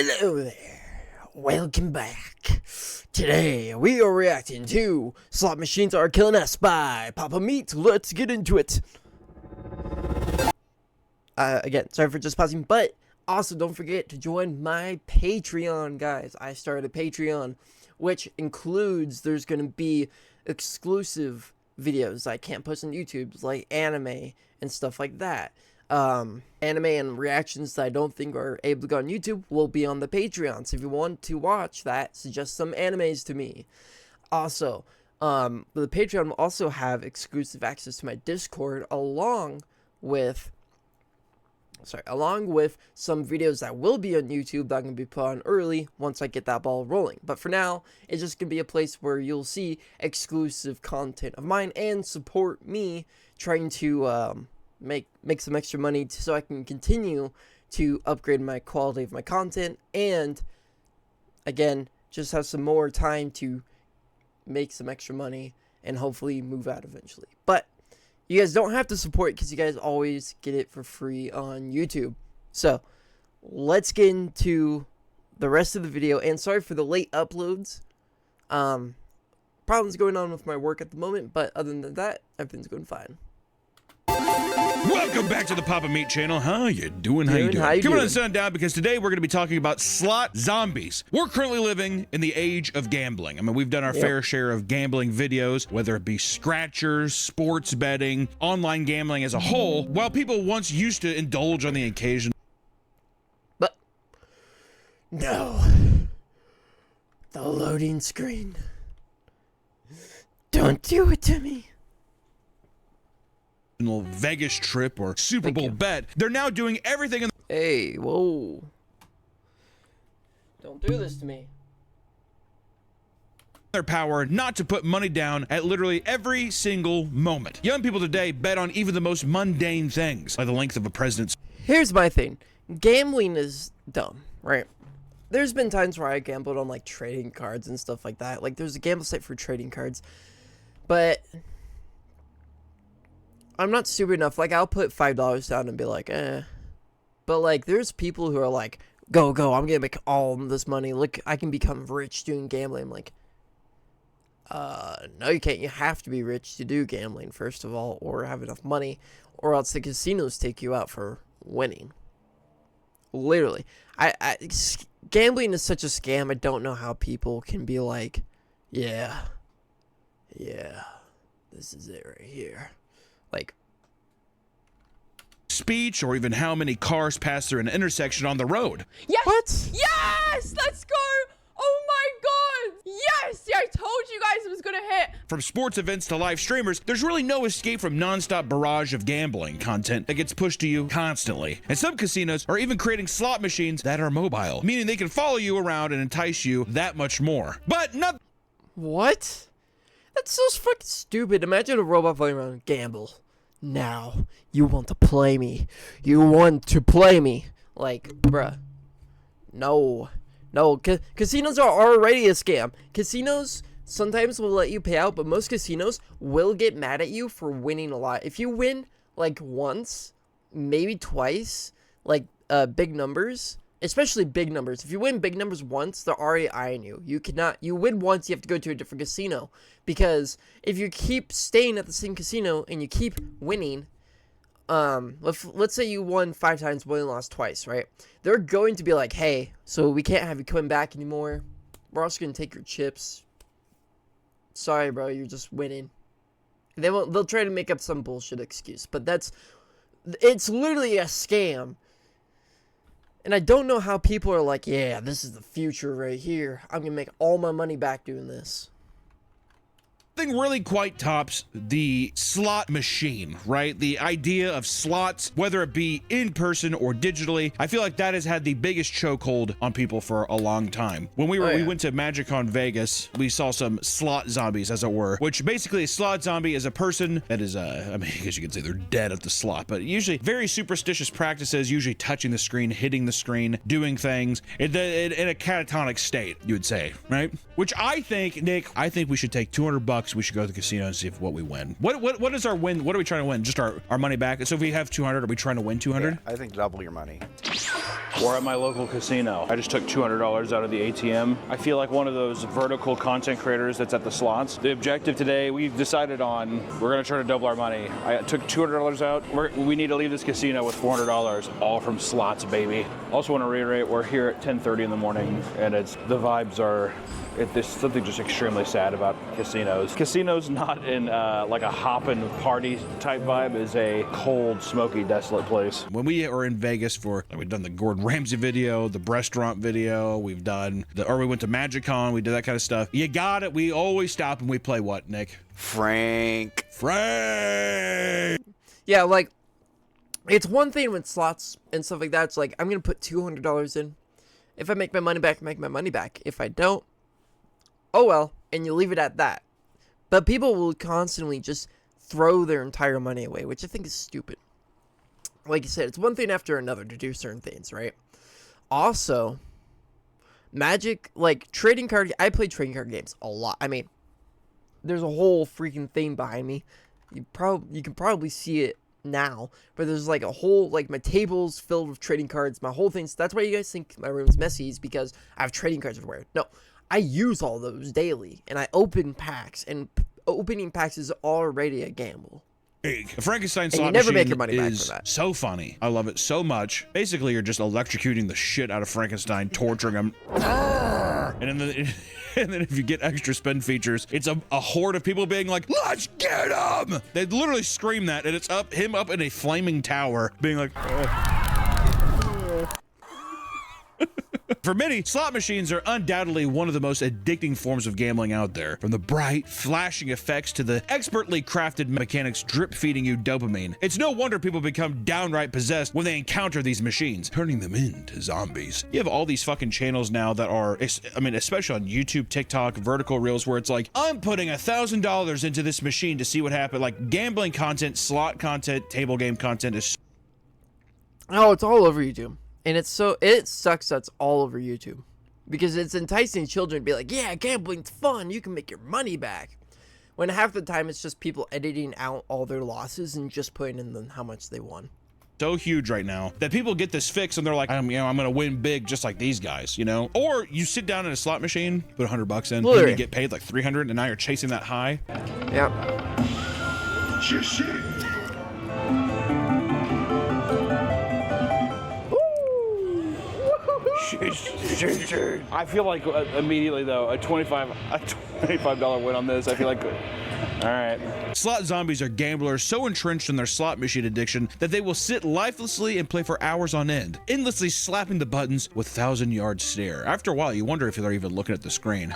Hello there, welcome back. Today we are reacting to Slot Machines Are Killing Us by Papa Meat. Let's get into it. Again, sorry for just pausing, but also don't forget to join my Patreon, guys. I started a Patreon, which includes, there's going to be exclusive videos I can't post on YouTube, like anime and stuff like that. Anime and reactions that I don't think are able to go on YouTube will be on the Patreon. So if you want to watch that, suggest some animes to me. Also, the Patreon will also have exclusive access to my Discord along with some videos that will be on YouTube that I'm going to be put on early once I get that ball rolling. But for now, it's just going to be a place where you'll see exclusive content of mine and support me trying to make some extra money so I can continue to upgrade my quality of my content and, again, just have some more time to make some extra money and hopefully move out eventually. But you guys don't have to support because you guys always get it for free on YouTube. So let's get into the rest of the video. And sorry for the late uploads. Problems going on with my work at the moment, but other than that, everything's going fine. Welcome back to the Papa Meat channel. How you doing? How you doing? Come on and sit down because today we're going to be talking about slot zombies. We're currently living in the age of gambling. I mean, we've done our fair share of gambling videos, whether it be scratchers, sports betting, online gambling as a whole, while people once used to indulge on the occasion. But no, the loading screen. Don't do it to me. Vegas trip or Super Bowl bet. They're now doing everything in Hey, whoa. Don't do this to me. their power not to put money down at literally every single moment. Young people today bet on even the most mundane things, like the length of a president's. Here's my thing. Gambling is dumb, right? There's been times where I gambled on like trading cards and stuff like that. Like there's a gamble site for trading cards. But I'm not stupid enough. Like, I'll put $5 down and be like, eh. But, like, there's people who are like, go, I'm going to make all this money. Look, I can become rich doing gambling. I'm like, no, you can't. You have to be rich to do gambling, first of all, or have enough money, or else the casinos take you out for winning. Literally. Gambling is such a scam. I don't know how people can be like, yeah, this is it right here. Like Speech, or even how many cars pass through an intersection on the road. Yes! What? Yes! Let's go! Oh my god! Yes! Yeah, I told you guys it was gonna hit! From sports events to live streamers, there's really no escape from non-stop barrage of gambling content that gets pushed to you constantly. And some casinos are even creating slot machines that are mobile, meaning they can follow you around and entice you that much more. But not. What? That's so fucking stupid. Imagine a robot flying around. Gamble. Now. You want to play me. You want to play me. Like, bruh. No. Casinos are already a scam. Casinos sometimes will let you pay out, but most casinos will get mad at you for winning a lot. If you win, like, once, maybe twice, like, big numbers, especially big numbers. If you win big numbers once, they're already eyeing you. You win once, you have to go to a different casino. Because if you keep staying at the same casino and you keep winning, let's say you won 5 times, but only lost twice, right? They're going to be like, hey, so we can't have you coming back anymore. We're also going to take your chips. Sorry, bro, you're just winning. They'll try to make up some bullshit excuse, but it's literally a scam. And I don't know how people are like, yeah, this is the future right here. I'm going to make all my money back doing this. Nothing really quite tops the slot machine, right? The idea of slots, whether it be in person or digitally, I feel like that has had the biggest chokehold on people for a long time. When we went to MagicCon Vegas, we saw some slot zombies, as it were, which basically a slot zombie is a person that is, I mean, I guess you could say they're dead at the slot, but usually very superstitious practices, usually touching the screen, hitting the screen, doing things in a catatonic state, you would say, right? Which I think, Nick, we should take $200. We should go to the casino and see if what we win. What is our win? What are we trying to win? Just our money back? So if we have 200, are we trying to win 200? Yeah, I think double your money. Or at my local casino. I just took $200 out of the ATM. I feel like one of those vertical content creators that's at the slots. The objective today, we've decided on, we're gonna try to double our money. I took $200 out. We need to leave this casino with $400, all from slots, baby. Also want to reiterate, we're here at 10:30 in the morning, and the vibes are, there's something just extremely sad about casinos. Casinos not in like a hoppin' party type vibe, is a cold, smoky, desolate place. When we are in Vegas we've done the Gordon Ramsay video, the restaurant video, we went to MagicCon, we did that kind of stuff. You got it. We always stop and we play what, Nick? Frank. Yeah, like, it's one thing with slots and stuff like that. It's like, I'm going to put $200 in. If I make my money back, make my money back. If I don't, oh well, and you leave it at that. But people will constantly just throw their entire money away, which I think is stupid. Like you said, it's one thing after another to do certain things, right? Also, Magic, like, trading card, I play trading card games a lot. I mean, there's a whole freaking thing behind me. You can probably see it now, but there's like a whole, like, my table's filled with trading cards, my whole thing. So that's why you guys think my room's messy, is because I have trading cards everywhere. No, I use all those daily, and I open packs, and opening packs is already a gamble. A Frankenstein And slot you never machine make your money back is for that. so funny. I love it so much. Basically, you're just electrocuting the shit out of Frankenstein, torturing him. And then if you get extra spin features, it's a horde of people being like, "Let's get him!" They literally scream that, and it's him up in a flaming tower, being like, For many, slot machines are undoubtedly one of the most addicting forms of gambling out there. From the bright, flashing effects to the expertly crafted mechanics drip-feeding you dopamine. It's no wonder people become downright possessed when they encounter these machines, turning them into zombies. You have all these fucking channels now that are, I mean, especially on YouTube, TikTok, vertical reels, where it's like, I'm putting $1,000 into this machine to see what happens. Like, gambling content, slot content, table game content is... Oh, it's all over YouTube. And it sucks that's all over YouTube. Because it's enticing children to be like, yeah, gambling's fun, you can make your money back. When half the time it's just people editing out all their losses and just putting in how much they won. So huge right now that people get this fix and they're like, I'm gonna win big just like these guys, you know? Or you sit down in a slot machine, put $100 in, and you get paid like 300, and now you're chasing that high. Yep. I feel like immediately though, a $25 win on this, I feel like, all right. Slot zombies are gamblers so entrenched in their slot machine addiction that they will sit lifelessly and play for hours on end, endlessly slapping the buttons with 1,000-yard stare. After a while, you wonder if they're even looking at the screen.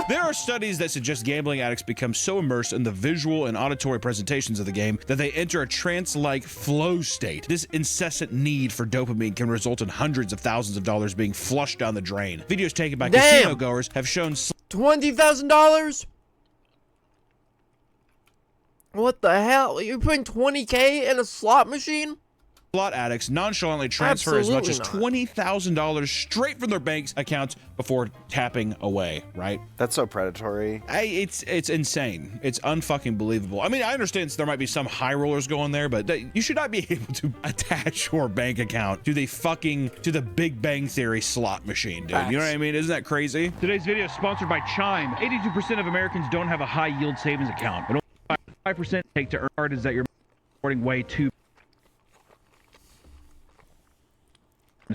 There are studies that suggest gambling addicts become so immersed in the visual and auditory presentations of the game that they enter a trance-like flow state. This incessant need for dopamine can result in hundreds of thousands of dollars being flushed down the drain. Videos taken by casino goers have shown $20,000? What the hell? You're putting $20K in a slot machine? slot addicts nonchalantly transfer as much as $20,000 straight from their bank's accounts before tapping away, right? That's so predatory. It's insane. It's unfucking believable. I mean, I understand there might be some high rollers going there, but you should not be able to attach your bank account to the Big Bang Theory slot machine, dude. Facts. You know what I mean? Isn't that crazy? Today's video is sponsored by Chime. 82% of Americans don't have a high yield savings account. And only 5% take to earn card is that you're reporting way too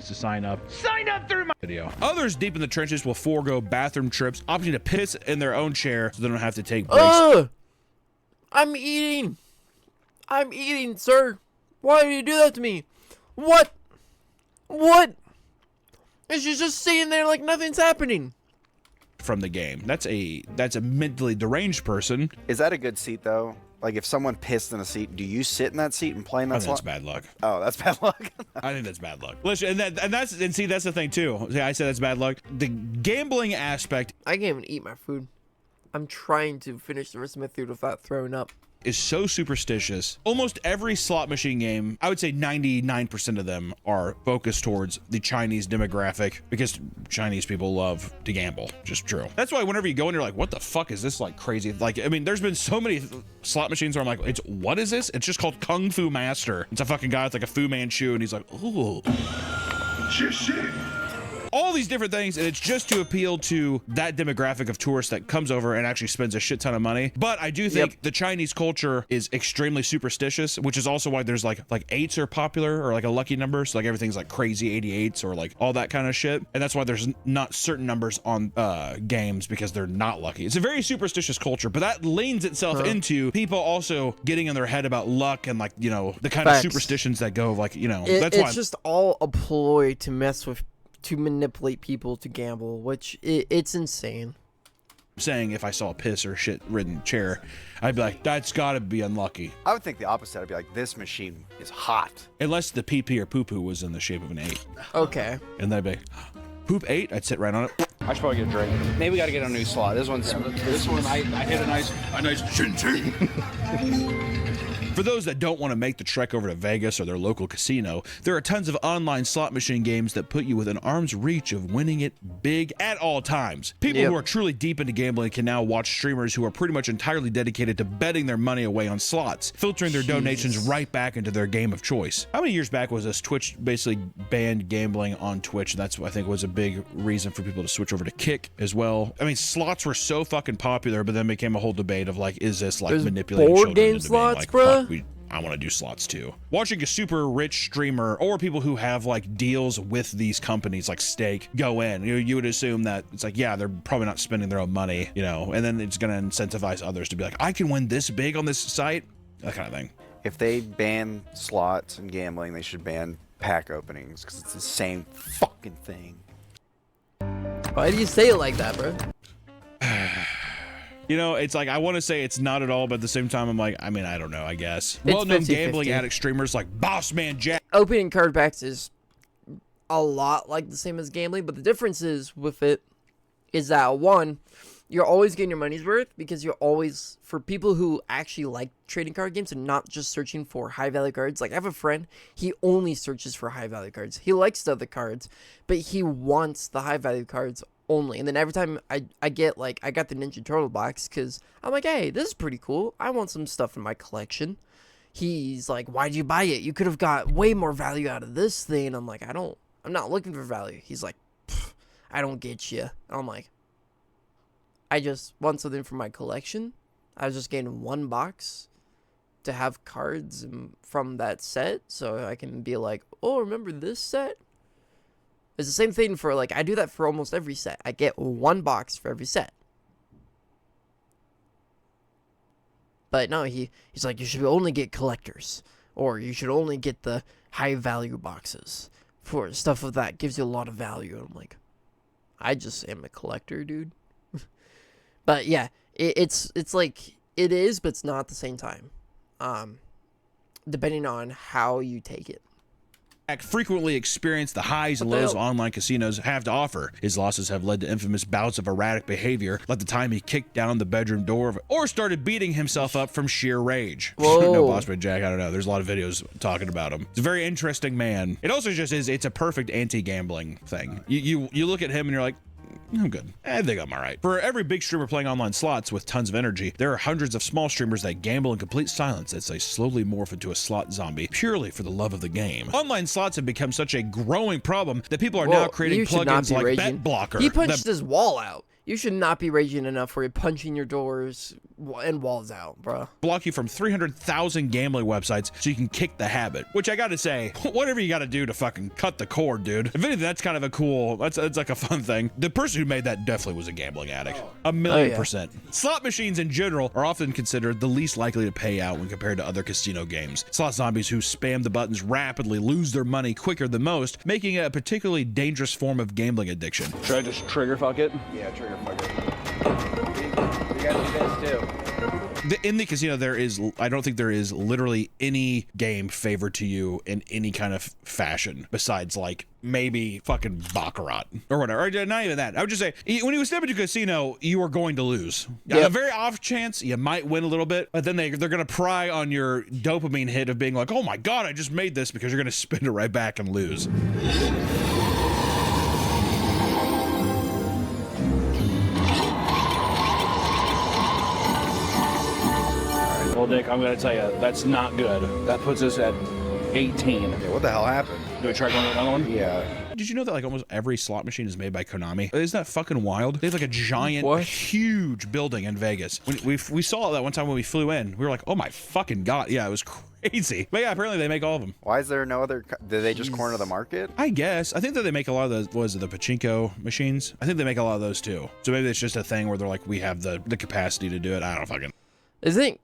to sign up. Sign up through my video. Others deep in the trenches will forego bathroom trips, opting to piss in their own chair so they don't have to take breaks. I'm eating, sir. Why did you do that to me? What? And she's just sitting there like nothing's happening. From the game. That's a mentally deranged person. Is that a good seat though? Like if someone pissed in a seat, do you sit in that seat and play in that I think that's slot? bad luck. Oh, that's bad luck. I think that's bad luck. Listen, and see that's the thing too. See, I said that's bad luck. The gambling aspect. I can't even eat my food. I'm trying to finish the rest of my food without throwing up. is so superstitious. Almost every slot machine game, I would say 99% of them are focused towards the Chinese demographic because Chinese people love to gamble. Just true. That's why whenever you go in, you're like, what the fuck is this like crazy? Like, I mean, there's been so many slot machines where I'm like, what is this? It's just called Kung Fu Master. It's a fucking guy with like a Fu Manchu and he's like, ooh. All these different things, and it's just to appeal to that demographic of tourists that comes over and actually spends a shit ton of money. But I do think the Chinese culture is extremely superstitious, which is also why there's like 8s are popular, or like a lucky number, so like everything's like crazy 88s or like all that kind of shit. And that's why there's not certain numbers on games, because they're not lucky. It's a very superstitious culture, but that leans itself into people also getting in their head about luck and like, you know, the kind of superstitions that go like, you know, that's why it's just all a ploy to mess with, to manipulate people to gamble, which it's insane. Saying if I saw a piss or shit ridden chair, I'd be like, that's gotta be unlucky. I would think the opposite. I'd be like, this machine is hot. Unless the pee or poo poo was in the shape of an 8. Okay. And then I'd be like, poop 8, I'd sit right on it. I should probably get a drink. Maybe we got to get a new slot. This one, I hit a nice chin chin. For those that don't want to make the trek over to Vegas or their local casino, there are tons of online slot machine games that put you within arm's reach of winning it big at all times. People who are truly deep into gambling can now watch streamers who are pretty much entirely dedicated to betting their money away on slots, filtering their donations right back into their game of choice. How many years back was this? Twitch basically banned gambling on Twitch. That's what I think was a big reason for people to switch over to Kick as well. I mean, slots were so fucking popular, but then became a whole debate of like, is this like manipulating board children game into slots, being like, bruh? I want to do slots too. Watching a super rich streamer or people who have like deals with these companies like Stake go in, you would assume that it's like, yeah, they're probably not spending their own money, you know, and then it's going to incentivize others to be like, I can win this big on this site, that kind of thing. If they ban slots and gambling, they should ban pack openings, because it's the same fucking thing. Why do you say it like that, bro? You know, it's like, I want to say it's not at all, but at the same time, I'm like, I mean, I don't know, I guess. It's Well-known 50-50. gambling addict streamers like Boss Man Jack. Opening card packs is a lot like the same as gambling, but the difference is with it is that, one, you're always getting your money's worth, because you're always, for people who actually like trading card games and not just searching for high value cards. Like, I have a friend, he only searches for high value cards. He likes the other cards, but he wants the high value cards only. And then every time I get, like, I got the Ninja Turtle box because I'm like, hey, this is pretty cool. I want some stuff in my collection. He's like, why'd you buy it? You could have got way more value out of this thing. I'm like, I'm not looking for value. He's like, I don't get you. And I'm like, I just want something for my collection. I was just getting one box to have cards from that set, so I can be like, oh, remember this set? It's the same thing for, like, I do that for almost every set. I get one box for every set. But no, he's like, you should only get collectors, or you should only get the high value boxes for stuff of that gives you a lot of value. And I'm like, I just am a collector, dude. But yeah, it's like, it is, but it's not at the same time. Depending on how you take it. Frequently experienced the highs and lows online casinos have to offer. His losses have led to infamous bouts of erratic behavior, like the time he kicked down the bedroom door or started beating himself up from sheer rage. Whoa. No, Bossman Jack, I don't know. There's a lot of videos talking about him. He's a very interesting man. It also just is, it's a perfect anti-gambling thing. You look at him and you're like, I'm good. I think I'm all right. For every big streamer playing online slots with tons of energy, there are hundreds of small streamers that gamble in complete silence as they slowly morph into a slot zombie purely for the love of the game. Online slots have become such a growing problem that people are now creating plugins like Bet Blocker. He punched his wall out. You should not be raging enough where you're punching your doors and walls out, bro. Block you from 300,000 gambling websites so you can kick the habit. Which I gotta say, whatever you gotta do to fucking cut the cord, dude. If anything, that's kind of a cool, that's like a fun thing. The person who made that definitely was a gambling addict. 1,000,000%. Slot machines in general are often considered the least likely to pay out when compared to other casino games. Slot zombies who spam the buttons rapidly lose their money quicker than most, making it a particularly dangerous form of gambling addiction. Should I just trigger fuck it? Yeah, trigger fucker. We got these guys too. In the casino, I don't think there is literally any game favored to you in any kind of fashion besides like maybe fucking Baccarat or whatever. Or not even that. I would just say when you step into a casino, you are going to lose. Yep. A very off chance you might win a little bit, but then they're going to pry on your dopamine hit of being like, oh my God, I just made this, because you're going to spin it right back and lose. Well, Nick, I'm going to tell you, that's not good. That puts us at 18. Yeah, what the hell happened? Do we try going to another one? Yeah. Did you know that like almost every slot machine is made by Konami? Isn't that fucking wild? They have like a giant, What? huge building in Vegas. We saw that one time when we flew in. We were like, oh my fucking God. Yeah, it was crazy. But yeah, apparently they make all of them. Why is there no other? Did they just corner the market? I guess. I think that they make a lot of those, the pachinko machines? I think they make a lot of those too. So maybe it's just a thing where they're like, we have the capacity to do it. I don't fucking. Doesn't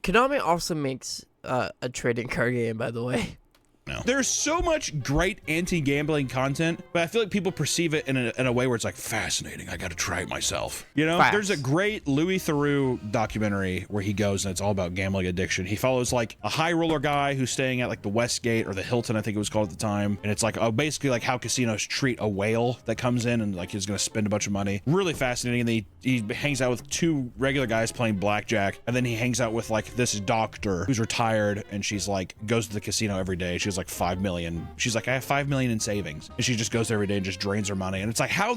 Konami also makes a trading card game, by the way? No. There's so much great anti-gambling content, but I feel like people perceive it in a way where it's like, fascinating, I gotta try it myself. You know? Facts. There's a great Louis Theroux documentary where he goes and it's all about gambling addiction. He follows like a high roller guy who's staying at like the Westgate or the Hilton, I think it was called at the time. And it's like basically like how casinos treat a whale that comes in and like he's gonna spend a bunch of money. Really fascinating. And he hangs out with two regular guys playing blackjack. And then he hangs out with like this doctor who's retired, and she's like, goes to the casino every day. She's like 5 million. She's like, I have 5 million in savings. And she just goes there every day and just drains her money. And it's like, how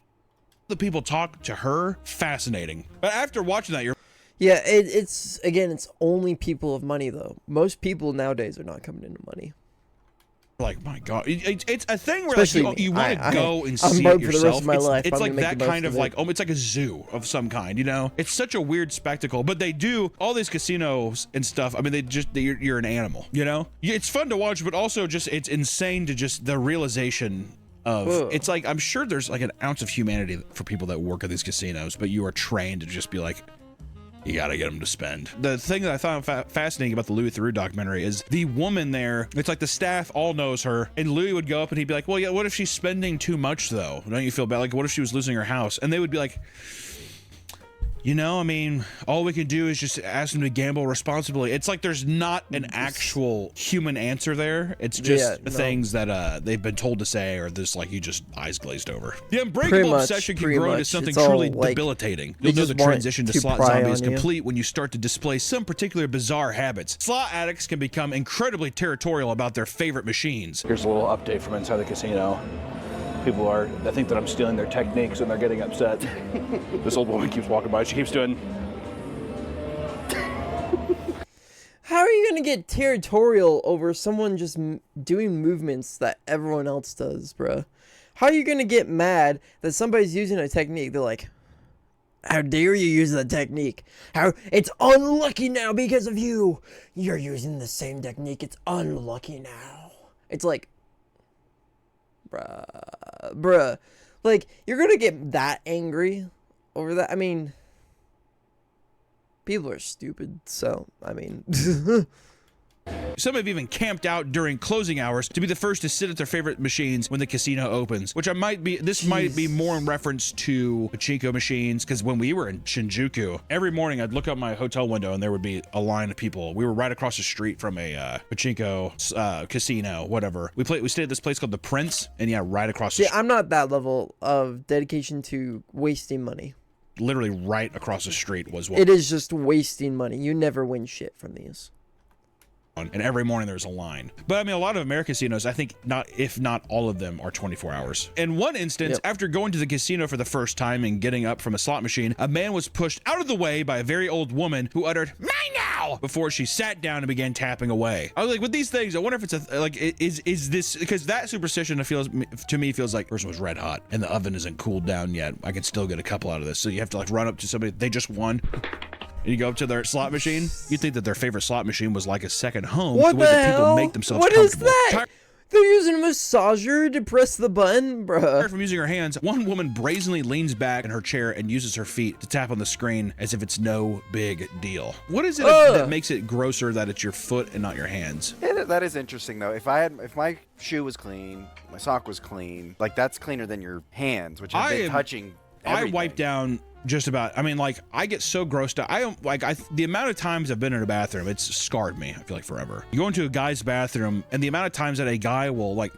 the people talk to her, fascinating. But after watching that, you're Yeah, it's again, it's only people of money though. Most people nowadays are not coming into money. like, my God, it's a thing where Especially like, me. you want to go and I'm see broke it for the rest yourself. of my life. It's I'm like gonna make that the most kind of of it. like, it's like a zoo of some kind, you know? It's such a weird spectacle, but they do all these casinos and stuff. I mean, you're an animal, you know? It's fun to watch, but also just, it's insane to just the realization of, Ugh. it's like, I'm sure there's like an ounce of humanity for people that work at these casinos, but you are trained to just be like, you gotta get them to spend. The thing that I found fascinating about the Louis Theroux documentary is the woman there, it's like the staff all knows her, and Louis would go up and he'd be like, well, yeah, what if she's spending too much though? Don't you feel bad? Like, what if she was losing her house? And they would be like, you know, I mean, all we can do is just ask them to gamble responsibly. It's like there's not an actual human answer there. It's just things that they've been told to say, or this like you just eyes glazed over. The unbreakable obsession can grow into something truly debilitating. You'll know the transition to slot zombie is complete when you start to display some particular bizarre habits. Slot addicts can become incredibly territorial about their favorite machines. Here's a little update from inside the casino. People they think that I'm stealing their techniques and they're getting upset. This old woman keeps walking by. She keeps doing. How are you gonna get territorial over someone just doing movements that everyone else does, bruh? How are you gonna get mad that somebody's using a technique? They're like, how dare you use that technique? How it's unlucky now because of you. You're using the same technique. It's unlucky now. It's like, bruh, like you're gonna get that angry over that? I mean, people are stupid, so I mean. Some have even camped out during closing hours to be the first to sit at their favorite machines when the casino opens, which might be more in reference to pachinko machines, because when we were in Shinjuku, every morning I'd look out my hotel window and there would be a line of people. We were right across the street from a pachinko casino, whatever. We stayed at this place called the Prince, and yeah, right across the See, street. I'm not that level of dedication to wasting money. Literally right across the street was one. It is just wasting money. You never win shit from these. And every morning there's a line. But I mean, a lot of American casinos, I think if not all of them, are 24 hours. In one instance, after going to the casino for the first time and getting up from a slot machine, a man was pushed out of the way by a very old woman who uttered, "Mine now!" before she sat down and began tapping away. I was like, with these things, I wonder if it's is this, because that superstition to me feels like the person was red hot and the oven isn't cooled down yet. I can still get a couple out of this. So you have to like run up to somebody, they just won. And you go up to their slot machine, you think that their favorite slot machine was like a second home. What the way the that people hell? make themselves What is comfortable. that? They're using a massager to press the button, Tired bruh. from using her hands, one woman brazenly leans back in her chair and uses her feet to tap on the screen as if it's no big deal. What is it that makes it grosser that it's your foot and not your hands? Yeah, that is interesting though. If my shoe was clean, my sock was clean, like that's cleaner than your hands, which have been touching everything. I wipe down just about. I mean, like, I get so grossed out. I don't like the amount of times I've been in a bathroom, it's scarred me. I feel like forever. You go into a guy's bathroom, and the amount of times that a guy will like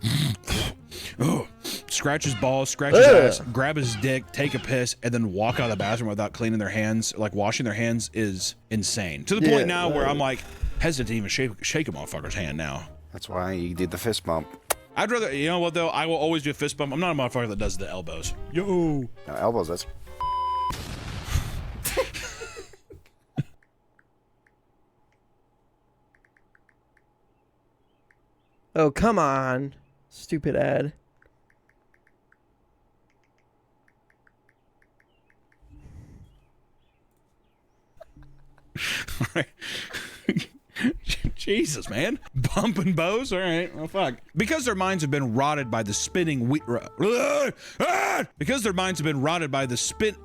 scratch his balls, scratch his ass, grab his dick, take a piss, and then walk out of the bathroom without cleaning their hands, like washing their hands, is insane. To the point now where I'm like hesitant to even shake a motherfucker's hand now. That's why you did the fist bump. I'd rather, you know what though? I will always do a fist bump. I'm not a motherfucker that does the elbows. Yo. No, elbows, that's... Oh, come on. Stupid ad. All right. Jesus, man. Bumping bows? All right. Well, fuck. Because their minds have been rotted by the spinning wheat... Because their minds have been rotted by the spin...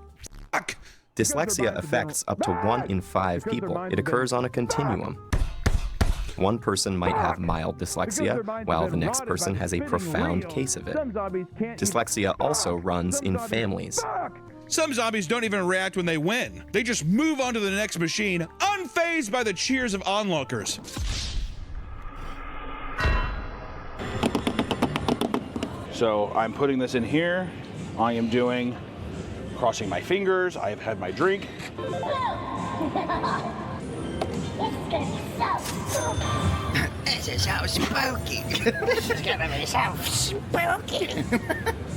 Fuck. Dyslexia affects up to 1 in 5 people. It occurs on a continuum. One person might have mild dyslexia, while the next person has a profound case of it. Dyslexia also runs in families. Some zombies don't even react when they win. They just move on to the next machine, unfazed by the cheers of onlookers. So I'm putting this in here. I am doing, crossing my fingers. I have had my drink. This is so spooky. This is gonna be so spooky.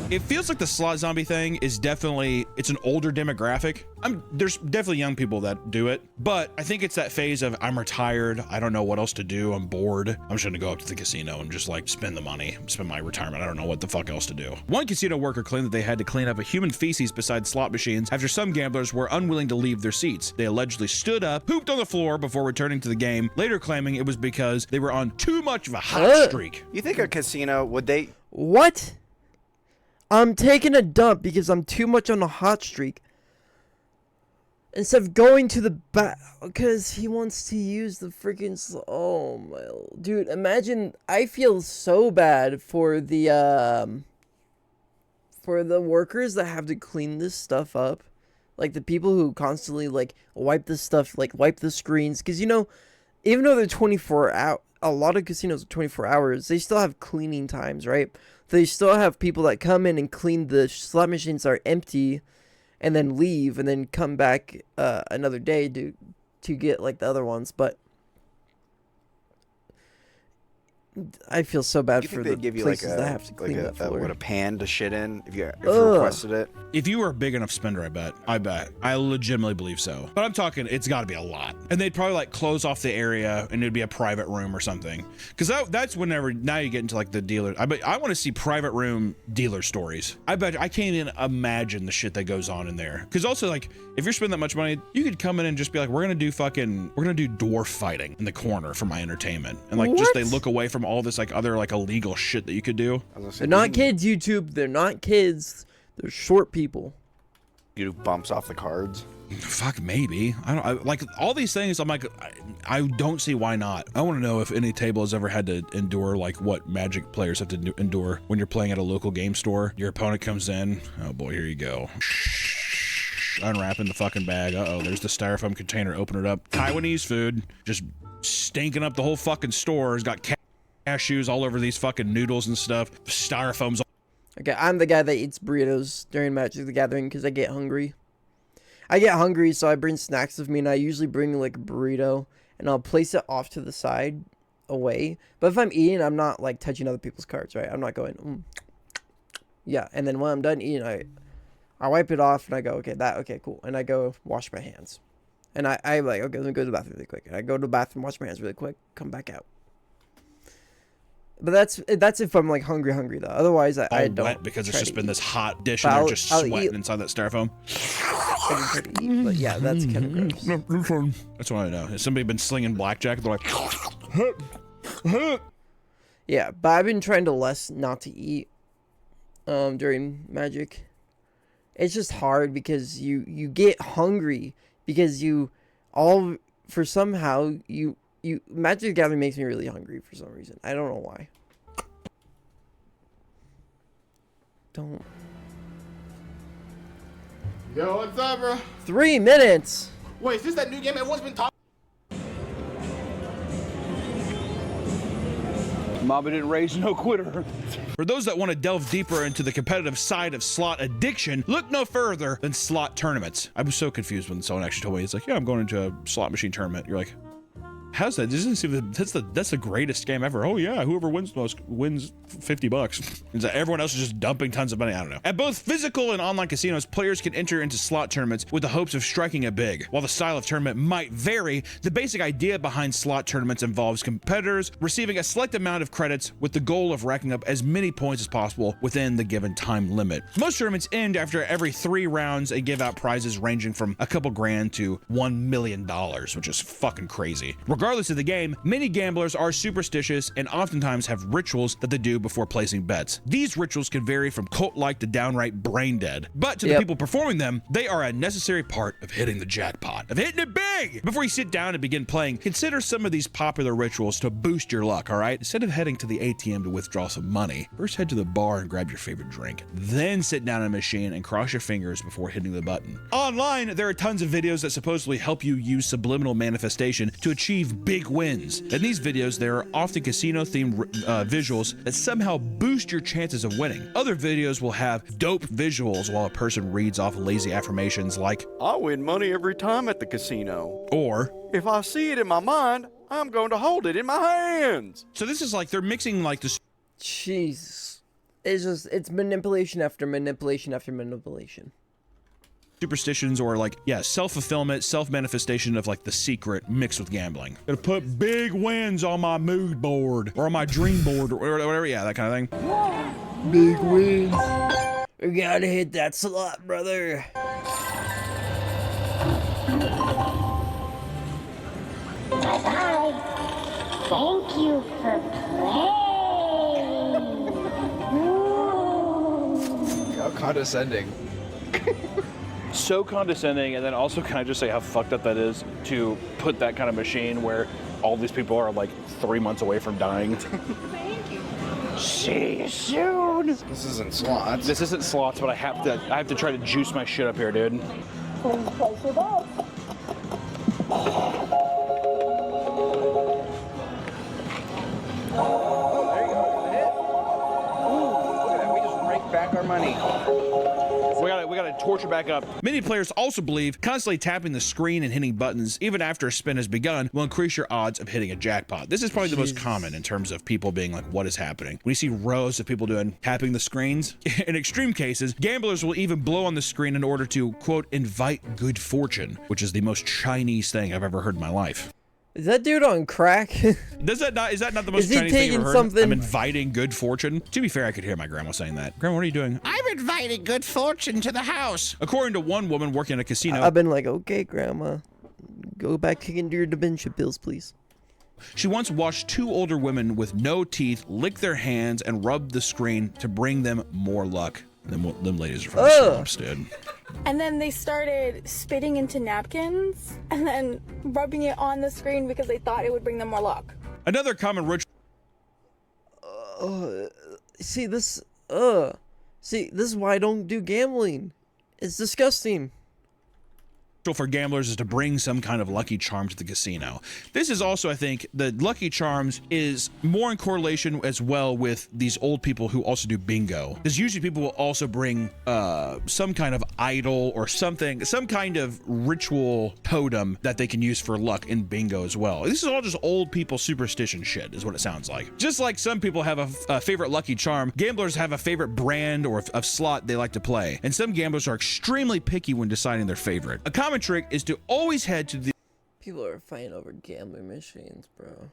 It feels like the slot zombie thing is definitely, it's an older demographic. There's definitely young people that do it, but I think it's that phase of I'm retired, I don't know what else to do, I'm bored. I'm just gonna go up to the casino and just like spend the money, spend my retirement. I don't know what the fuck else to do. One casino worker claimed that they had to clean up a human feces beside slot machines after some gamblers were unwilling to leave their seats. They allegedly stood up, pooped on the floor before returning to the game, later claiming it was because they were on too much of a hot streak. You think a casino, would they... What? I'm taking a dump because I'm too much on a hot streak. Instead of going to the back, because he wants to use the freaking. Oh my dude! Imagine. I feel so bad for the workers that have to clean this stuff up, like the people who constantly like wipe this stuff, like wipe the screens, because you know, even though they're 24 hours, a lot of casinos are 24 hours. They still have cleaning times, right? They still have people that come in and clean the slot machines that are empty and then leave and then come back another day to get like the other ones. But I feel so bad for the give you places like that have to clean that floor. a pan to shit in if you requested it? If you were a big enough spender, I bet. I legitimately believe so. But I'm talking, it's got to be a lot. And they'd probably like close off the area and it'd be a private room or something. Because that's whenever, now you get into like the dealer. I want to see private room dealer stories. I bet, I can't even imagine the shit that goes on in there. Because also like, if you're spending that much money, you could come in and just be like, we're going to do dwarf fighting in the corner for my entertainment. And like, just they look away from all this like other like illegal shit that you could do. They're not kids, YouTube. They're not kids. They're short people. You do bumps off the cards. Fuck, maybe. Like all these things. I'm like, I don't see why not. I want to know if any table has ever had to endure like what Magic players have to endure when you're playing at a local game store. Your opponent comes in. Oh boy, here you go. Unwrapping the fucking bag. Uh-oh, there's the styrofoam container. Open it up. Taiwanese food. Just stinking up the whole fucking store. It's got cashews all over these fucking noodles and stuff. Styrofoam's. Okay, I'm the guy that eats burritos during Magic the Gathering because I get hungry. So I bring snacks with me, and I usually bring like a burrito, and I'll place it off to the side, away. But if I'm eating, I'm not like touching other people's cards, right? I'm not going, yeah. And then when I'm done eating, I wipe it off, and I go, okay, cool. And I go wash my hands. And I'm like, okay, let me go to the bathroom really quick. And I go to the bathroom, wash my hands really quick, come back out. But that's if I'm like hungry though. Otherwise, I don't. Wet because it's just been this hot dish and they're just sweating inside that styrofoam. I try to eat, but yeah, that's kind of gross. That's what I know. Has somebody been slinging blackjack? They're like, yeah, but I've been trying to not to eat during Magic. It's just hard because you get hungry because Magic the Gathering makes me really hungry for some reason. I don't know why. Yo, what's up, bro? 3 minutes. Wait, is this that new game everyone's been talking? Mama didn't raise no quitter. For those that want to delve deeper into the competitive side of slot addiction, look no further than slot tournaments. I was so confused when someone actually told me, it's like, yeah, I'm going into a slot machine tournament. You're like, how's that? Doesn't seem that's the greatest game ever. Oh yeah, whoever wins the most wins $50. Is that everyone else is just dumping tons of money? I don't know. At both physical and online casinos, players can enter into slot tournaments with the hopes of striking it big. While the style of tournament might vary, the basic idea behind slot tournaments involves competitors receiving a select amount of credits with the goal of racking up as many points as possible within the given time limit. Most tournaments end after every 3 rounds and give out prizes ranging from a couple grand to $1 million, which is fucking crazy. Regardless of the game, many gamblers are superstitious and oftentimes have rituals that they do before placing bets. These rituals can vary from cult-like to downright brain dead, but to the people performing them, they are a necessary part of hitting the jackpot, of hitting it big. Before you sit down and begin playing, consider some of these popular rituals to boost your luck, all right? Instead of heading to the ATM to withdraw some money, first head to the bar and grab your favorite drink. Then sit down in a machine and cross your fingers before hitting the button. Online, there are tons of videos that supposedly help you use subliminal manifestation to achieve big wins. In these videos, there are often casino-themed visuals that somehow boost your chances of winning. Other videos will have dope visuals while a person reads off lazy affirmations like, I win money every time at the casino. Or, if I see it in my mind, I'm going to hold it in my hands. So this is like, they're mixing like this. Jeez. It's manipulation after manipulation after manipulation. Superstitions or like, yeah, self-fulfillment, self-manifestation of like the secret mixed with gambling. Gonna put big wins on my mood board or on my dream board or whatever, yeah, that kind of thing. Big wins. We gotta hit that slot, brother. Thank you for playing. How condescending. So condescending, and then also can I just say how fucked up that is to put that kind of machine where all these people are like 3 months away from dying. Thank you. See you soon. This isn't slots. This isn't slots, but I have to try to juice my shit up here, dude. Please place your bet. Oh, there you go. Hit. Ooh, look at that. We just raked back our money. We gotta torture back up. Many players also believe constantly tapping the screen and hitting buttons, even after a spin has begun, will increase your odds of hitting a jackpot. This is probably the most common in terms of people being like, what is happening? When you see rows of people tapping the screens, in extreme cases, gamblers will even blow on the screen in order to, quote, invite good fortune, which is the most Chinese thing I've ever heard in my life. Is that dude on crack? Is that not the most Is he Chinese thing you've taking ever heard? something? I'm inviting good fortune. To be fair, I could hear my grandma saying that. Grandma, what are you doing? I'm inviting good fortune to the house. According to one woman working in a casino, I've been like, okay, grandma, go back into your dementia pills, please. she once watched 2 older women with no teeth lick their hands and rub the screen to bring them more luck. And them ladies are fucking swamps, dude. And then they started spitting into napkins and then rubbing it on the screen because they thought it would bring them more luck. Another common ritual. See, this is why I don't do gambling. It's disgusting. For gamblers is to bring some kind of lucky charm to the casino. This is also, I think, the Lucky Charms is more in correlation as well with these old people who also do bingo. Because usually people will also bring some kind of idol or something, some kind of ritual totem that they can use for luck in bingo as well. This is all just old people superstition shit is what it sounds like. Just like some people have a favorite Lucky Charm, gamblers have a favorite brand or of slot they like to play. And some gamblers are extremely picky when deciding their favorite. A common trick is to always head to the People are fighting over gambling machines, bro.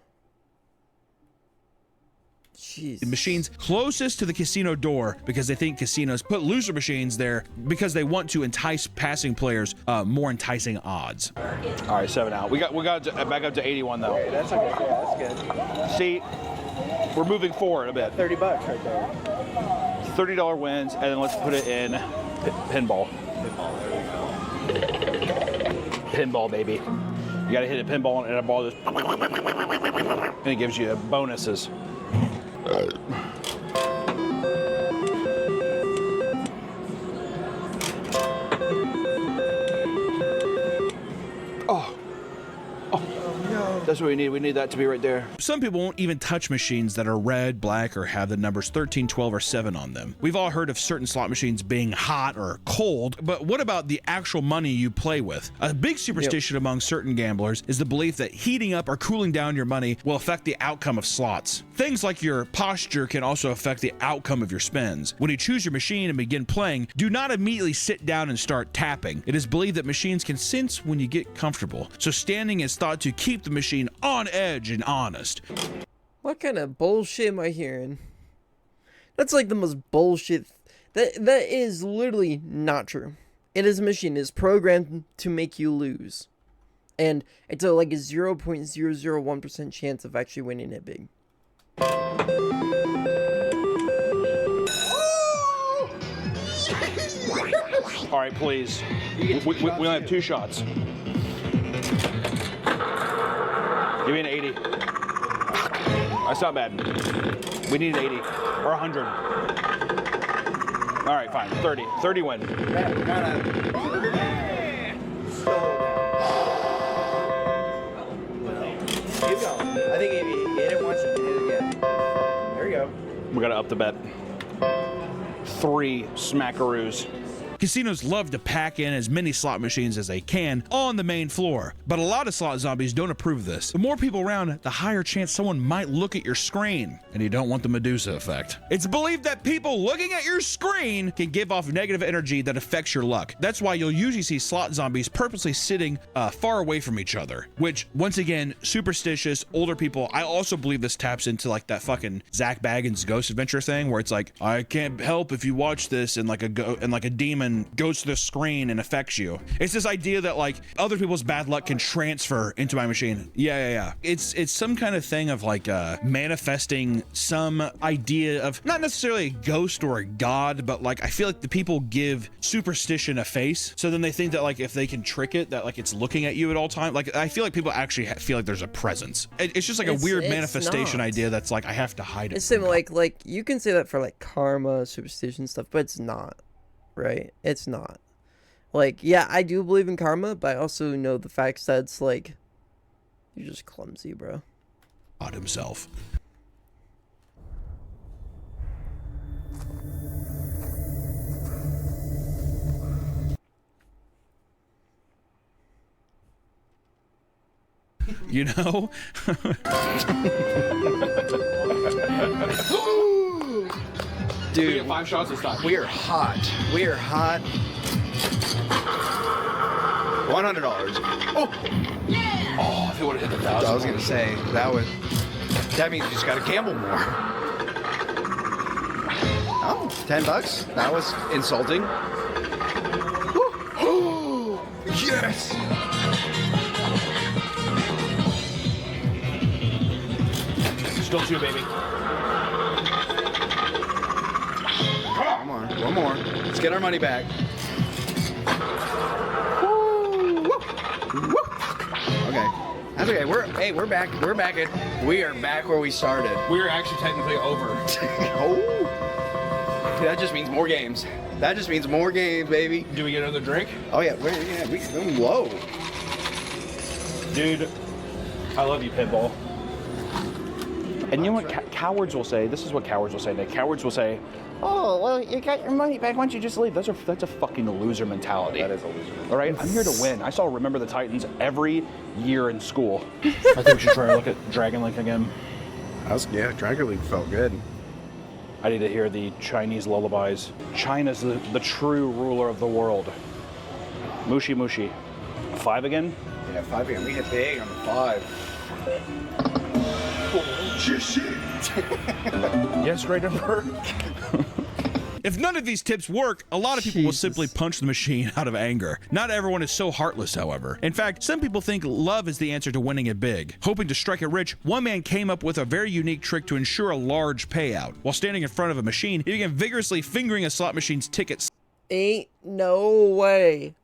Jeez. machines closest to the casino door because they think casinos put loser machines there because they want to entice passing players more enticing odds. All right, 7 out. We got back up to 81 though. Okay, that's okay. Yeah, that's good. See, we're moving forward a bit. $30 right there. $30 wins, and then let's put it in pinball. Pinball, baby. You gotta hit a pinball and a ball just, and it gives you bonuses. That's what we need. We need that to be right there. Some people won't even touch machines that are red, black, or have the numbers 13, 12, or 7 on them. We've all heard of certain slot machines being hot or cold, but what about the actual money you play with? A big superstition among certain gamblers is the belief that heating up or cooling down your money will affect the outcome of slots. Things like your posture can also affect the outcome of your spins. When you choose your machine and begin playing, do not immediately sit down and start tapping. It is believed that machines can sense when you get comfortable, so standing is thought to keep the machine on edge and honest. What kind of bullshit am I hearing? That's like the most bullshit. That is literally not true. It is a machine. It is programmed to make you lose. And it's like a 0.001% chance of actually winning it big. All right, please. We only have 2 shots. Give me an 80. That's not bad. We need an 80 or 100. All right, fine. 30. 30 win. Keep going. I think if you hit it once, you can hit it again. There you go. We gotta up the bet. 3 smackaroos. Casinos love to pack in as many slot machines as they can on the main floor, but a lot of slot zombies don't approve of this. The more people around, the higher chance someone might look at your screen, and you don't want the Medusa effect. It's believed that people looking at your screen can give off negative energy that affects your luck. That's why you'll usually see slot zombies purposely sitting far away from each other, which, once again, superstitious, older people. I also believe this taps into like that fucking Zach Baggins Ghost Adventure thing, where it's like, I can't help if you watch this, and like a demon goes to the screen and affects you. It's this idea that like other people's bad luck can transfer into my machine. Yeah. It's some kind of thing of like manifesting some idea of not necessarily a ghost or a god, but like I feel like the people give superstition a face. So then they think that like if they can trick it, that like it's looking at you at all time. Like I feel like people actually feel like there's a presence. It's just like a weird manifestation idea that's like I have to hide it. It's same like you can say that for like karma, superstition stuff, but it's not. Right? It's not. Like, yeah, I do believe in karma, but I also know the facts that it's like, you're just clumsy, bro. God himself. You know? Dude, we get 5 shots this time. We are hot. We are hot. $100. Oh! Yeah! Oh, if it would have hit the 1,000. I was gonna say that means you just gotta gamble more. Oh, $10. That was insulting. Yes! Still 2, baby. Come on, one more. Let's get our money back. Okay, that's okay. We're back. We are back where we started. We're actually technically over. Oh, that just means more games. That just means more games, baby. Do we get another drink? Oh yeah, we whoa. Dude, I love you, Pitbull. And you know what cowards will say? This is what cowards will say. Nick. Cowards will say, "Oh, well, you got your money back. Why don't you just leave?" That's a fucking loser mentality. That is a loser. All right, I'm here to win. I saw Remember the Titans every year in school. I think we should try to look at Dragon Link again. Dragon League felt good. I need to hear the Chinese lullabies. China's the true ruler of the world. Mushi Mushi. 5 again? Yeah, 5 again. We hit big on the 5. Yes, great number. If none of these tips work, a lot of people will simply punch the machine out of anger. Not everyone is so heartless, however. In fact, some people think love is the answer to winning it big. Hoping to strike it rich, one man came up with a very unique trick to ensure a large payout. While standing in front of a machine, he began vigorously fingering a slot machine's tickets. Ain't no way.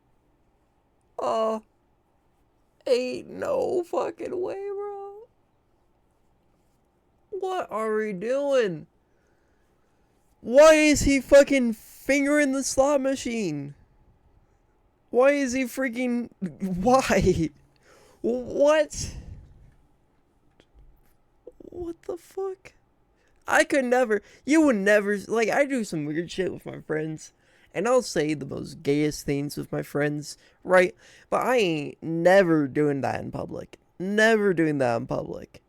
Ain't no fucking way, bro. What are we doing? Why is he fucking fingering the slot machine? Why is he freaking... Why? What? what the fuck? I could never. You would never. Like, I do some weird shit with my friends. And I'll say the most gayest things with my friends, right? But I ain't never doing that in public. Never doing that in public.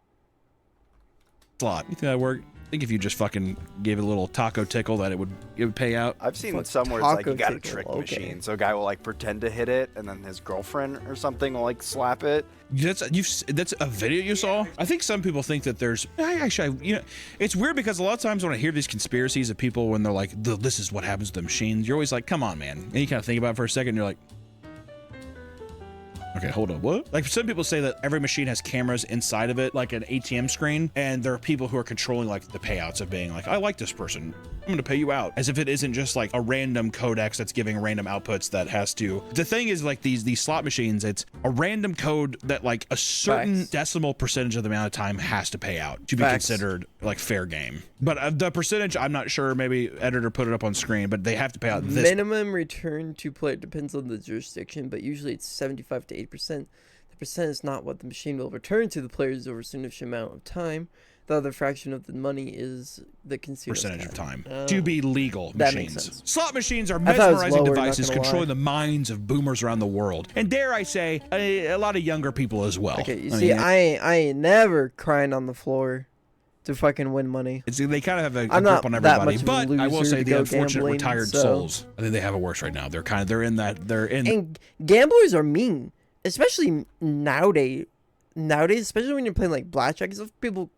Slot. You think that work? I think if you just fucking gave it a little taco tickle, that it would pay out. I've seen Fuck, some where it's like you taco got a tickle, trick okay. machine. So a guy will like pretend to hit it, and then his girlfriend or something will like slap it. That's a video you saw. I think some people think that there's it's weird because a lot of times when I hear these conspiracies of people when they're like, this is what happens to the machines, you're always like, come on, man. And you kind of think about it for a second, and you're like, okay, hold on, what? Like, some people say that every machine has cameras inside of it, like an ATM screen, and there are people who are controlling, like, the payouts of being like, I like this person, I'm gonna pay you out. As if it isn't just, like, a random codex that's giving random outputs that has to... The thing is, like, these slot machines, it's a random code that, like, a certain decimal percentage of the amount of time has to pay out to be considered, like, fair game. But the percentage, I'm not sure, maybe editor put it up on screen, but they have to pay out this... Minimum return to player depends on the jurisdiction, but usually it's 75 to 80%. The percent is not what the machine will return to the players over a significant amount of time. The other fraction of the money is the consumer's percentage of time Oh. to be legal That machines. makes sense. Slot machines are I thought it was mesmerizing lower, not devices gonna controlling lie. the minds of boomers around the world, and dare I say, a lot of younger people as well. Okay, you see, I ain't never crying on the floor to fucking win money. They kind of have a I'm grip not on that everybody, much of a but I will loser say to the go unfortunate gambling, retired so- souls, I think they have it worse right now. They're in And gamblers are mean, especially nowadays. Nowadays, especially when you're playing like blackjack, if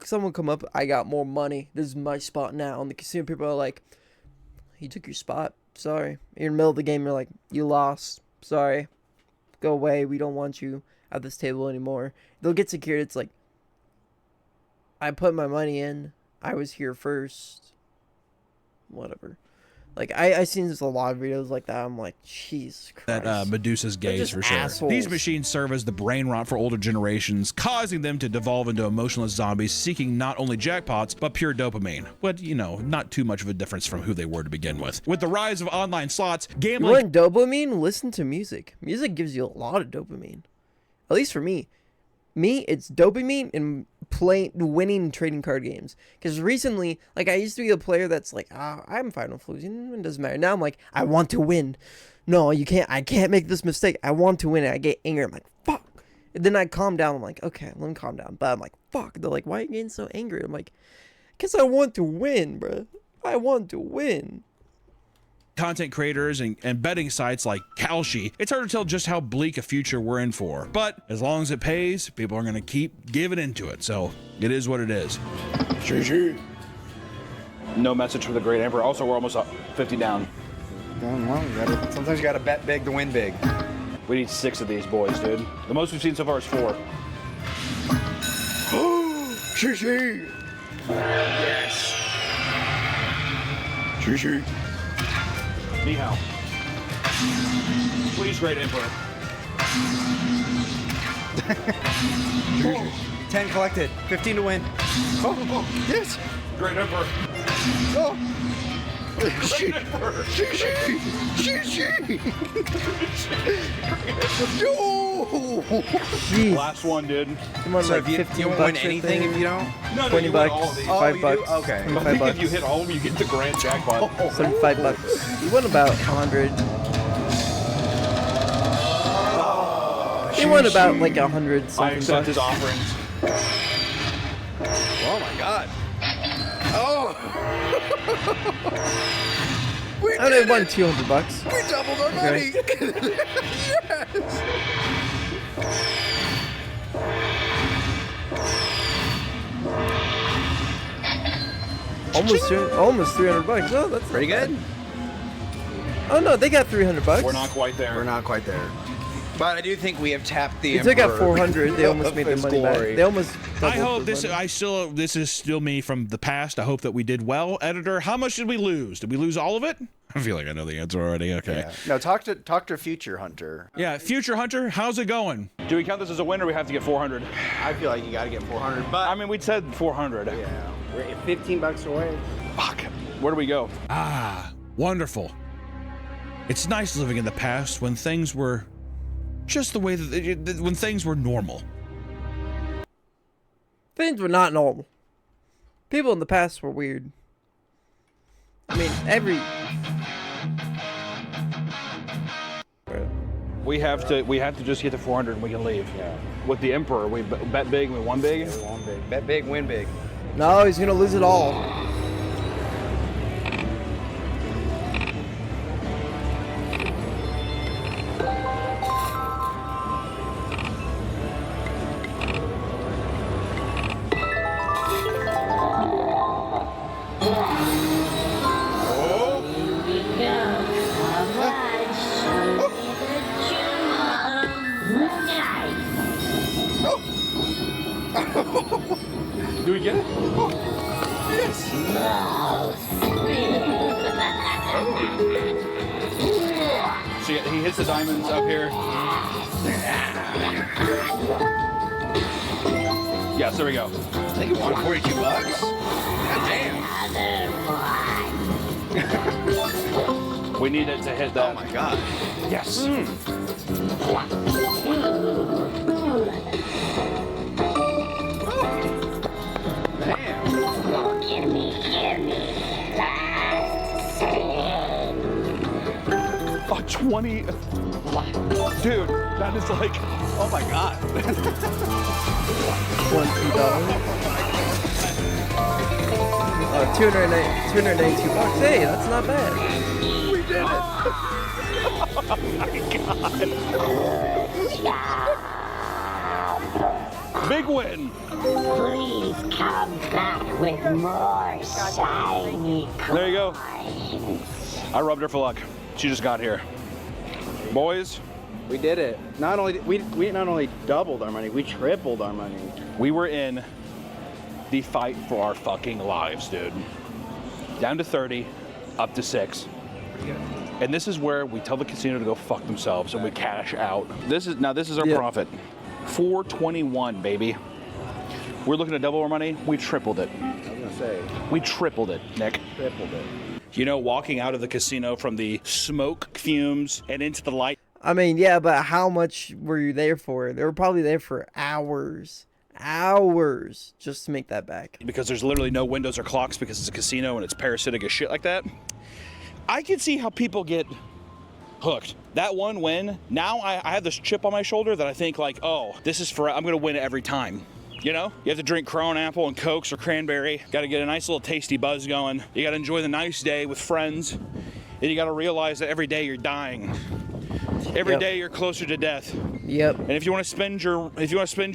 someone come up, I got more money. This is my spot now. And the casino people are like, "You took your spot. Sorry." You're in the middle of the game. You're like, "You lost. Sorry. Go away. We don't want you at this table anymore." They'll get secured. It's like, I put my money in. I was here first. Whatever. Like, I seen just a lot of videos like that. I'm like, Jesus Christ. that Medusa's They're gays just for sure. assholes. These machines serve as the brain rot for older generations, causing them to devolve into emotionless zombies seeking not only jackpots, but pure dopamine. But, not too much of a difference from who they were to begin with. With the rise of online slots, You gambling... want dopamine? Listen to music. Music gives you a lot of dopamine. At least for me. It's dopamine and winning trading card games. Because recently, like, I used to be a player that's like, I'm fine with losing. It doesn't matter. Now I'm like, I want to win. No, you can't. I can't make this mistake. I want to win. And I get angry. I'm like, fuck. And then I calm down. I'm like, okay, let me calm down. But I'm like, fuck. They're like, why are you getting so angry? I'm like, because I want to win, bro. I want to win. Content creators and betting sites like Kalshi, it's hard to tell just how bleak a future we're in for. But as long as it pays, people are going to keep giving into it. So it is what it is. No message for the Great Emperor. Also, we're almost up 50 down. Sometimes you gotta bet big to win big. We need 6 of these boys, dude. The most we've seen so far is 4. Shishi! Yes. Shishi. Ni hao. Please, Great Emperor. 10 collected. 15 to win. Oh, yes. Great Emperor. Oh. Shishi. Shishi. Shishi. Yo. Jeez. Last one, dude. Come on, So like if you 15 don't bucks win right anything there. if you don't? No, 20 you win bucks, all of these. 5 you bucks, do? Okay. I 25 think bucks, if you hit all of them, you get the grand jackpot. 75 bucks. You won about 100. He won about like 100 I something accept bucks. his offerings. Oh my god. Oh. We I only did won it. 200 bucks. We doubled our money. Yes. Almost 300 bucks. Oh, that's Pretty not good. bad. Oh no, they got 300 bucks. We're not quite there. We're not quite there. But I do think we have tapped the They took out Emperor 400. They almost of made their his money back. glory. They almost. I doubled hope their this. money. This is still me from the past. I hope that we did well, editor. How much did we lose? Did we lose all of it? I feel like I know the answer already. Okay. Yeah. No, talk to Future Hunter. Yeah, Future Hunter, how's it going? Do we count this as a win, or we have to get 400? I feel like you got to get 400, but I mean, we said 400. yeah. We're 15 bucks away. Fuck. Where do we go? Ah, wonderful. It's nice living in the past when things were just the way when things were normal. Things were not normal. People in the past were weird. I mean, every... We have to just get to 400 and we can leave. Yeah. With the Emperor, we bet big, we won big. Yeah, we won big. Bet big, win big. No, he's gonna lose it all. Do we get it? See, he hits the diamonds up here. Yes, there we go. I think it won 42 bucks. God damn. We need it to hit that. Oh my god. Yes. Oh, 20. Dude, that is like, oh my god. $292 bucks. Hey, that's not bad. We did it. Oh my god. Big win. Please come back with more shiny There you go. I rubbed her for luck. She just got here. Boys, We did it. Not only we not only doubled our money, we tripled our money. we were in the fight for our fucking lives, dude. Down to 30, up to 6. And this is where we tell the casino to go fuck themselves and we cash out. This is our profit. 421, baby. We're looking to double our money. We tripled it. I was gonna say. We tripled it, Nick. Tripled it. You know, walking out of the casino from the smoke fumes and into the light. I mean, yeah, but how much were you there for? They were probably there for hours. Hours just to make that back. Because there's literally no windows or clocks because it's a casino and it's parasitic as shit like that. I can see how people get hooked. That one win, now I have this chip on my shoulder that I think like, oh, this is for, I'm gonna win it every time. You know, you have to drink Crown Apple and Cokes or cranberry. Got to get a nice little tasty buzz going. You got to enjoy the nice day with friends. And you got to realize that every day you're dying. Every day you're closer to death. Yep. And if you want to spend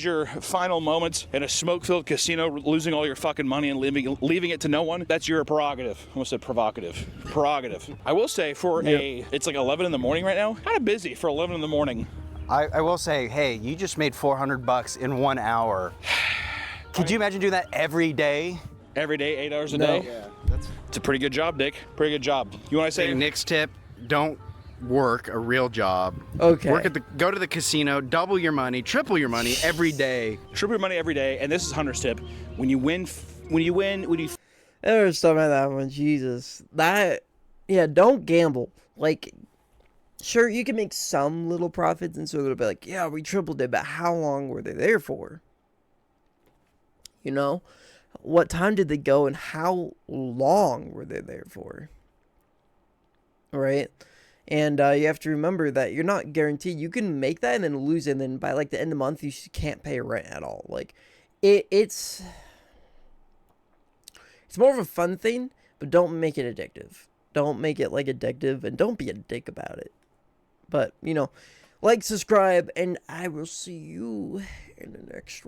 your final moments in a smoke-filled casino, losing all your fucking money and leaving it to no one, that's your prerogative. I almost said provocative. Prerogative. I will say it's like 11 in the morning right now. Kind of busy for 11 in the morning. I will say, hey, you just made $400 in 1 hour. Could you imagine doing that every day? Every day, 8 hours a day? Yeah, it's a pretty good job, Dick. Pretty good job. You want to say Nick's tip? Don't work a real job. Okay. Go to the casino, double your money, triple your money every day. Triple your money every day, and this is Hunter's tip. When you win. There's something like that one. Jesus. Don't gamble. Like, sure, you can make some little profits, and so they'll be like, yeah, we tripled it, but how long were they there for? You know? What time did they go, and how long were they there for? Right? And you have to remember that you're not guaranteed. You can make that and then lose it, and then by, like, the end of the month, you can't pay rent at all. Like, it's more of a fun thing, but don't make it addictive. Don't make it, like, addictive, and don't be a dick about it. But, you know, like, subscribe, and I will see you in the next one.